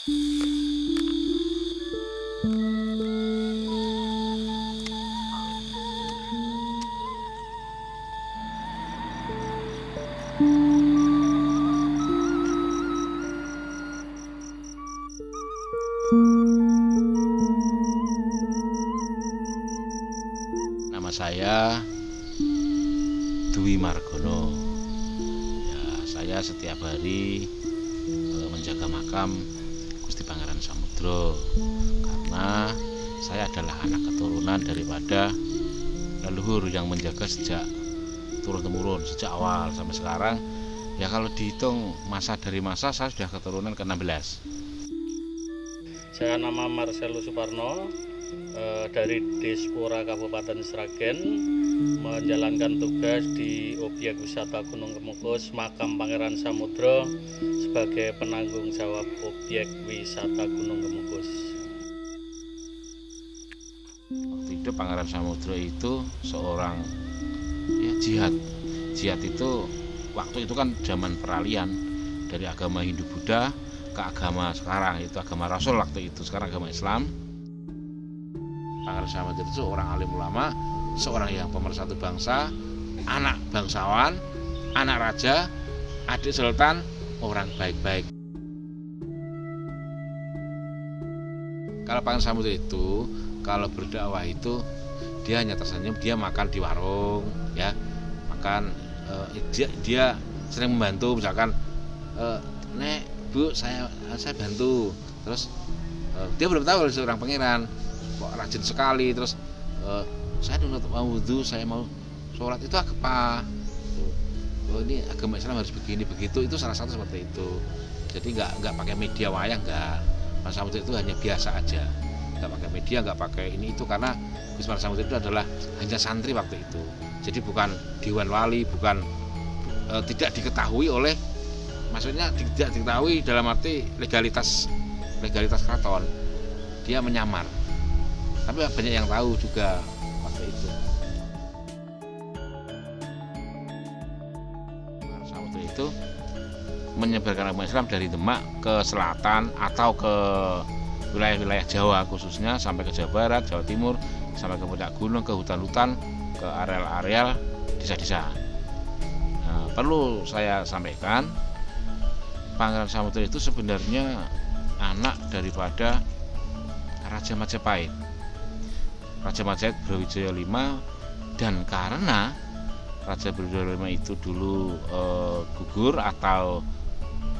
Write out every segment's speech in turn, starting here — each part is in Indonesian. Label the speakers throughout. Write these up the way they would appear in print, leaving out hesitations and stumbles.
Speaker 1: Nama saya Dwi Margono. Ya, saya setiap hari menjaga makam Gusti Pangeran Samudro karena saya adalah anak keturunan daripada leluhur yang menjaga sejak turun-temurun, sejak awal sampai sekarang. Ya kalau dihitung masa dari masa, saya sudah keturunan ke-16.
Speaker 2: Saya nama Marcelo Suparno, dari Despora Kabupaten Sragen, menjalankan tugas di objek wisata Gunung Kemukus Makam Pangeran Samudro sebagai penanggung jawab objek wisata Gunung Kemukus.
Speaker 1: Waktu itu Pangeran Samudro itu seorang jihad. Jihad itu waktu itu kan zaman peralihan dari agama Hindu Buddha ke agama sekarang, itu agama Rasul waktu itu, sekarang agama Islam. Pangeran Samudro itu seorang alim ulama, seorang yang pemersatu bangsa, anak bangsawan, anak raja, adik sultan, orang baik-baik. Kalau Pangeran Samudro itu kalau berdakwah itu dia hanya tersenyum, dia makan di warung, ya makan, dia sering membantu, misalkan Nek Bu saya bantu, terus dia belum tahu kalau seorang pangeran kok rajin sekali, terus saya dulu mau wudhu, saya mau sholat, itu apa? Oh ini agama Islam harus begini begitu, itu salah satu seperti itu. Jadi nggak pakai media wayang, nggak. Mas Samudro itu hanya biasa aja, nggak pakai media, nggak pakai ini itu, karena Gus Mas Samudro itu adalah hanya santri waktu itu. Jadi bukan dewan wali, bukan tidak diketahui oleh, maksudnya tidak diketahui dalam arti legalitas keraton, dia menyamar, tapi banyak yang tahu juga waktu itu. Samudro itu menyebarkan agama Islam dari Demak ke selatan atau ke wilayah-wilayah Jawa khususnya, sampai ke Jawa Barat, Jawa Timur, sampai ke puncak gunung, ke hutan-hutan, ke areal-areal desa-desa. Nah, perlu saya sampaikan, Pangeran Samudro itu sebenarnya anak daripada Raja Majapahit, Raja Majapahit Brawijaya V, dan karena Raja Brawijaya V itu dulu gugur atau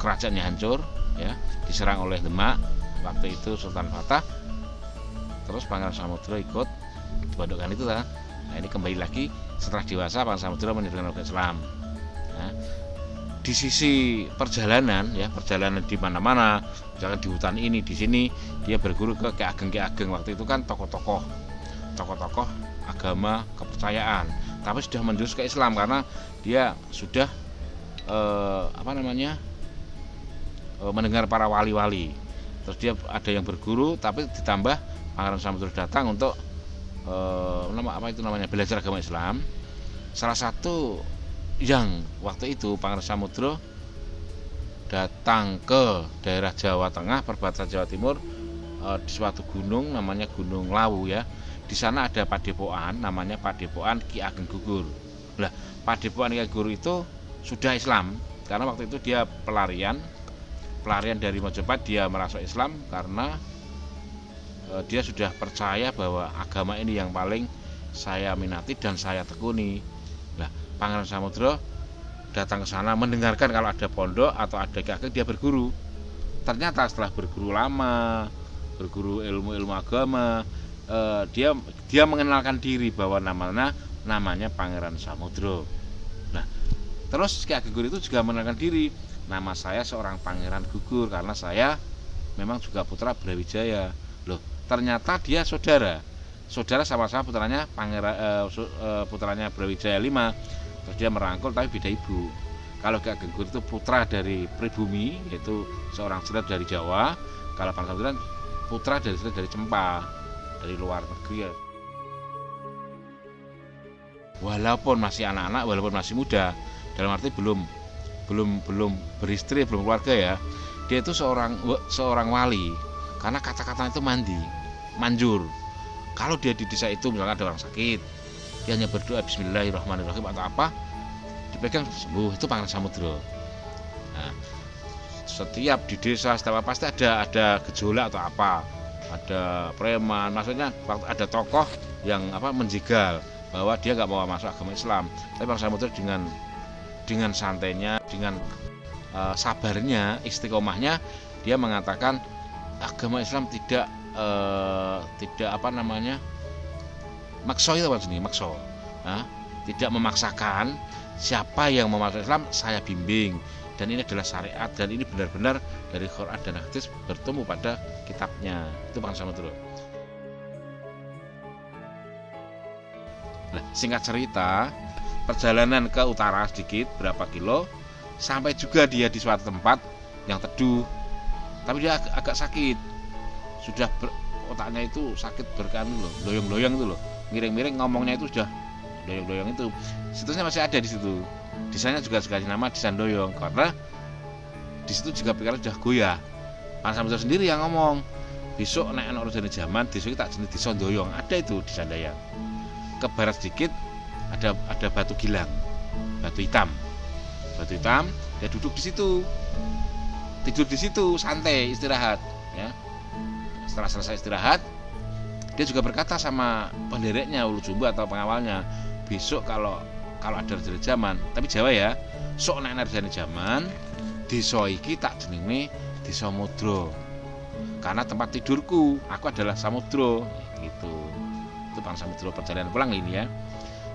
Speaker 1: kerajaannya hancur, ya, diserang oleh Demak waktu itu Sultan Fatah, terus Pangeran Samudro ikut dibandukan itu kan. Nah ini kembali lagi setelah dewasa Pangeran Samudro mendirikan agama Islam. Nah, di sisi perjalanan, ya perjalanan di mana-mana, misalkan di hutan ini, di sini dia berguru ke Ki Ageng waktu itu kan tokoh-tokoh agama kepercayaan, tapi sudah menjurus ke Islam karena dia sudah mendengar para wali-wali. Terus dia ada yang berguru, tapi ditambah Pangeran Samudro datang untuk belajar agama Islam. Salah satu yang waktu itu Pangeran Samudro datang ke daerah Jawa Tengah, perbatasan Jawa Timur, di suatu gunung namanya Gunung Lawu, ya. Di sana ada padepokan namanya Padepokan Ki Ageng Gugur. Nah, Padepokan Ki Ageng Gugur itu sudah Islam karena waktu itu dia pelarian dari Majapahit, dia merasuk Islam karena dia sudah percaya bahwa agama ini yang paling saya minati dan saya tekuni. Nah, Pangeran Samudro datang ke sana mendengarkan kalau ada pondok atau ada Ki Ageng, dia berguru. Ternyata setelah berguru lama, berguru ilmu agama, dia mengenalkan diri bahwa namanya Pangeran Samudro. Nah, terus Ki Ageng Gugur itu juga mengenalkan diri, nama saya seorang Pangeran Gugur karena saya memang juga putra Brawijaya. Loh, ternyata dia saudara sama-sama putranya putranya Brawijaya V. Terus dia merangkul tapi beda ibu. Kalau Ki Ageng Gugur itu putra dari pribumi, yaitu seorang serat dari Jawa. Kalau Pangeran Samudro putra dari serat dari Cempa, dari luar negeri, ya. Walaupun masih anak-anak, walaupun masih muda, dalam arti belum beristri, belum keluarga, ya. dia itu seorang wali karena kata-kata itu manjur. Kalau dia di desa itu misalkan ada orang sakit, dia hanya berdoa Bismillahirrahmanirrahim atau apa, dipegang sembuh, itu Pangeran Samudro. Nah, setiap di desa setiap pasti ada gejolak atau apa, ada preman, maksudnya waktu ada tokoh yang menjegal bahwa dia nggak mau masuk agama Islam, tapi Pangeran Samudro dengan santainya, dengan sabarnya, istiqomahnya, dia mengatakan agama Islam tidak makso itu makso. Nah, tidak memaksakan. Siapa yang mau masuk Islam saya bimbing, dan ini adalah syariat, dan ini benar-benar dari Quran dan hadis bertemu pada kitabnya. Itu Pangeran Samudro. Nah, singkat cerita, perjalanan ke utara sedikit berapa kilo, sampai juga dia di suatu tempat yang teduh, tapi dia agak sakit, sudah otaknya itu sakit loyong-loyong itu loh, miring-miring, ngomongnya itu sudah loyong-loyong itu. Situsnya masih ada di situ, desanya juga dikasih nama Desa Doyong karena di situ juga pikiran sudah goyah. Pangeran Samudro sendiri yang ngomong, besok nek ana urusane zaman desa iki tak jeneng Desa Doyong, ada itu di Sandayan. Ke barat sedikit ada batu gilang, batu hitam, dia duduk di situ, tidur di situ, santai, istirahat, ya. Setelah selesai istirahat, dia juga berkata sama pendereknya, ulu jumbo atau pengawalnya, besok kalau ada rencana zaman, tapi Jawa ya, sok nek ana rencana zaman, desa iki tak jenenge Desa Samudro, karena tempat tidurku, aku adalah Samudro, gitu. Itu Pangeran Samudro perjalanan pulang ini ya.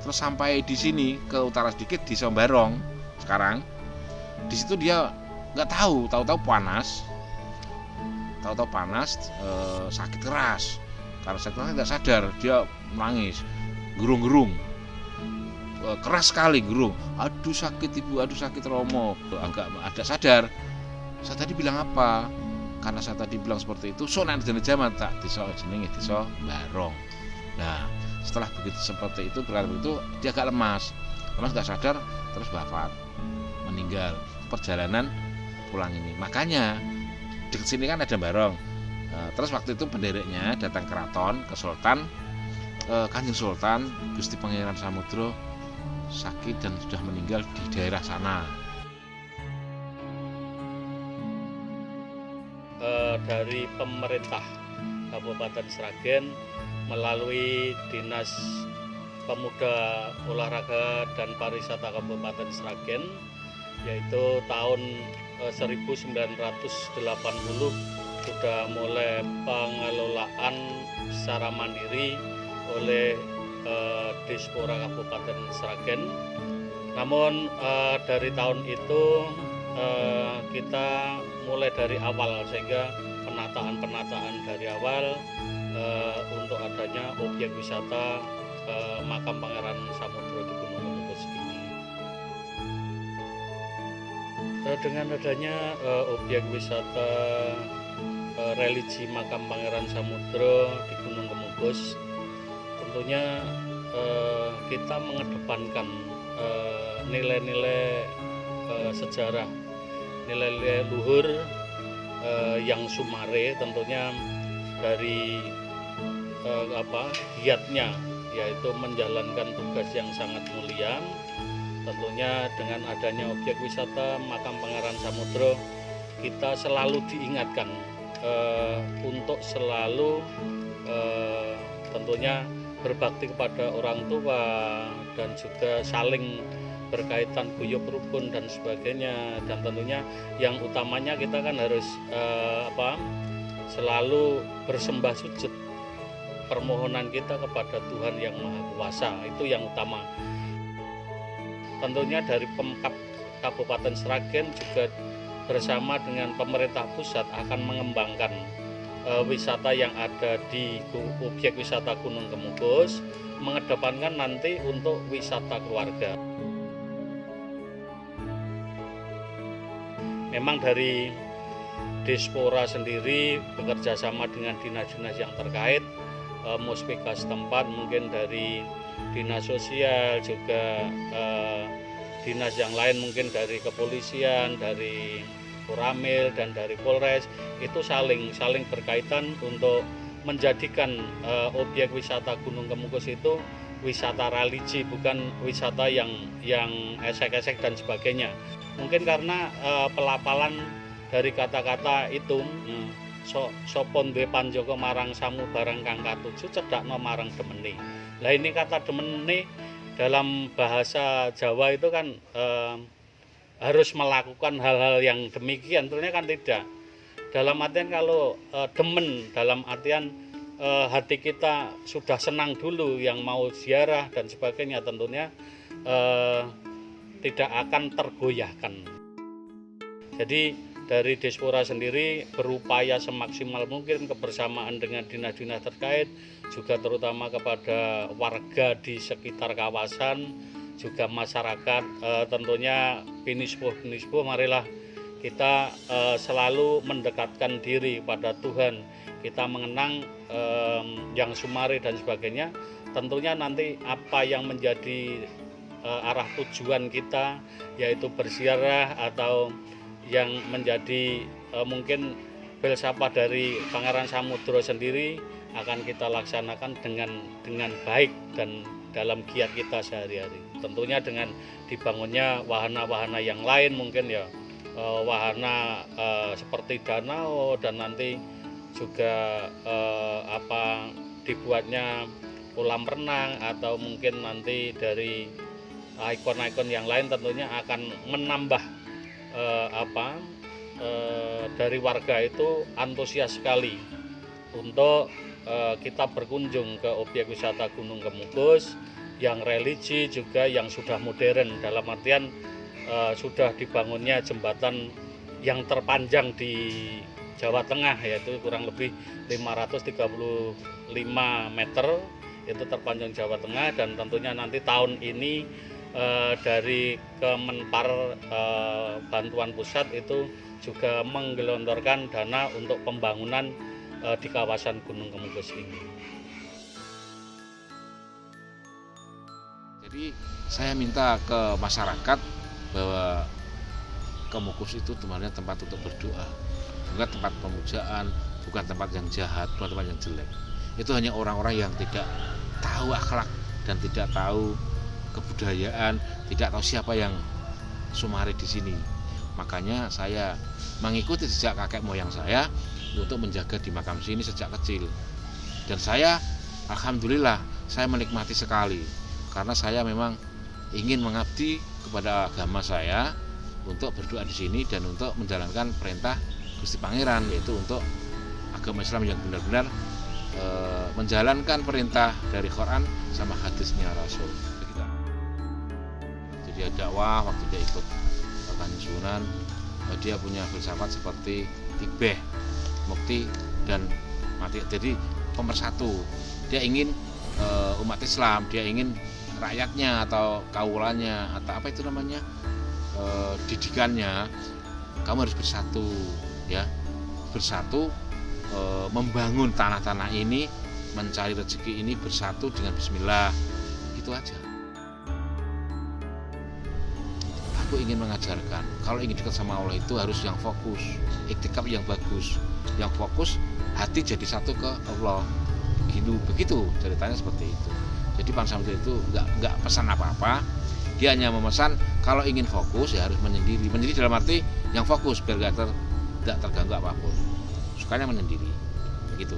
Speaker 1: Terus sampai di sini ke utara sedikit di Sombarong sekarang, di situ dia nggak tahu panas, sakit keras. Karena sakit keras nggak sadar, dia menangis, gerung-gerung, keras sekali gerung. Aduh sakit ibu, aduh sakit Romo. Agak ada sadar. Saya tadi bilang apa? Karena saya tadi bilang seperti itu, so nanti zaman tak desa jenenge Desa Barong. Nah, setelah begitu seperti itu, dia agak lemas nggak sadar, terus wafat, meninggal. Perjalanan pulang ini, makanya di sini kan ada Barong. Terus waktu itu pendereknya datang ke keraton, ke Sultan, Kanjeng Sultan Gusti Pangeran Samudro sakit dan sudah meninggal di daerah sana.
Speaker 2: Dari pemerintah Kabupaten Sragen melalui Dinas Pemuda, Olahraga dan Pariwisata Kabupaten Sragen, yaitu tahun 1980 sudah mulai pengelolaan secara mandiri oleh Dispora Kabupaten Sragen. Namun dari tahun itu kita mulai dari awal, sehingga penataan dari awal untuk adanya objek wisata makam Pangeran Samudro di Gunung Kemukus ini. Dengan adanya objek wisata religi makam Pangeran Samudro di Gunung Kemukus, tentunya kita mengedepankan nilai-nilai sejarah, nilai-nilai luhur yang sumare, tentunya dari giatnya, yaitu menjalankan tugas yang sangat mulia. Tentunya dengan adanya objek wisata makam Pangeran Samudro, kita selalu diingatkan untuk selalu tentunya berbakti kepada orang tua, dan juga saling berkaitan guyub rukun dan sebagainya. Dan tentunya yang utamanya kita kan harus selalu bersembah sujud, permohonan kita kepada Tuhan yang Maha Kuasa, itu yang utama. Tentunya dari Pemkab Kabupaten Sragen juga bersama dengan pemerintah pusat akan mengembangkan wisata yang ada di objek wisata Gunung Kemukus, mengedepankan nanti untuk wisata keluarga. Memang dari Dispora sendiri bekerja sama dengan dinas-dinas yang terkait, muspika setempat, mungkin dari dinas sosial, juga dinas yang lain, mungkin dari kepolisian, dari Koramil dan dari Polres itu saling berkaitan untuk menjadikan objek wisata Gunung Kemukus itu wisata religi, bukan wisata yang esek-esek dan sebagainya. Mungkin karena pelapalan dari kata-kata itu, sopon duwe panjoko marang samu barang kang katuju cedakno marang demene. Lah ini kata demene dalam bahasa Jawa itu kan harus melakukan hal-hal yang demikian, tentunya kan tidak. Dalam artian kalau demen, dalam artian hati kita sudah senang dulu yang mau ziarah dan sebagainya, tentunya tidak akan tergoyahkan. Jadi dari Dispora sendiri berupaya semaksimal mungkin kebersamaan dengan dinas-dinas terkait, juga terutama kepada warga di sekitar kawasan, juga masyarakat, tentunya pinispuh, marilah kita selalu mendekatkan diri pada Tuhan, kita mengenang yang sumari dan sebagainya. Tentunya nanti apa yang menjadi arah tujuan kita, yaitu berziarah atau yang menjadi mungkin filsafat dari Pangeran Samudro sendiri akan kita laksanakan dengan baik dan dalam giat kita sehari-hari. Tentunya dengan dibangunnya wahana-wahana yang lain, mungkin ya wahana seperti danau, dan nanti juga dibuatnya kolam renang, atau mungkin nanti dari ikon-ikon yang lain tentunya akan menambah dari warga itu antusias sekali untuk kita berkunjung ke objek wisata Gunung Kemukus yang religi juga yang sudah modern, dalam artian sudah dibangunnya jembatan yang terpanjang di Jawa Tengah, yaitu kurang lebih 535 meter, itu terpanjang Jawa Tengah. Dan tentunya nanti tahun ini dari Kemenpar bantuan pusat itu juga menggelontorkan dana untuk pembangunan di kawasan Gunung Kemukus ini.
Speaker 1: Jadi saya minta ke masyarakat bahwa Kemukus itu tempatnya tempat untuk berdoa, bukan tempat pemujaan, bukan tempat yang jahat, bukan tempat yang jelek. Itu hanya orang-orang yang tidak tahu akhlak dan tidak tahu kebudayaan, tidak tahu siapa yang sumari di sini. Makanya saya mengikuti sejak kakek moyang saya untuk menjaga di makam sini sejak kecil. Dan saya alhamdulillah saya menikmati sekali, karena saya memang ingin mengabdi kepada agama saya untuk berdoa di sini dan untuk menjalankan perintah Gusti Pangeran, yaitu untuk agama Islam yang benar-benar menjalankan perintah dari Quran sama hadisnya Rasul. Jadi ada dakwah waktu dia ikut Kanjeng Sunan, dia punya filsafat seperti tibeh, mukti dan mati. Jadi pemersatu. Dia ingin umat Islam, dia ingin rakyatnya atau kaulanya atau apa itu namanya, didikannya, kamu harus bersatu, ya, bersatu, membangun tanah-tanah ini, mencari rezeki ini bersatu dengan Bismillah, itu aja. Aku ingin mengajarkan, kalau ingin dekat sama Allah itu harus yang fokus, iktikaf yang bagus, yang fokus, hati jadi satu ke Allah. Begitu ceritanya seperti itu. Jadi Pak Samudro itu nggak pesan apa-apa, dia hanya memesan kalau ingin fokus ya harus menyendiri. Menyendiri dalam arti yang fokus biar nggak terganggu apapun. Sukanya menyendiri, begitu.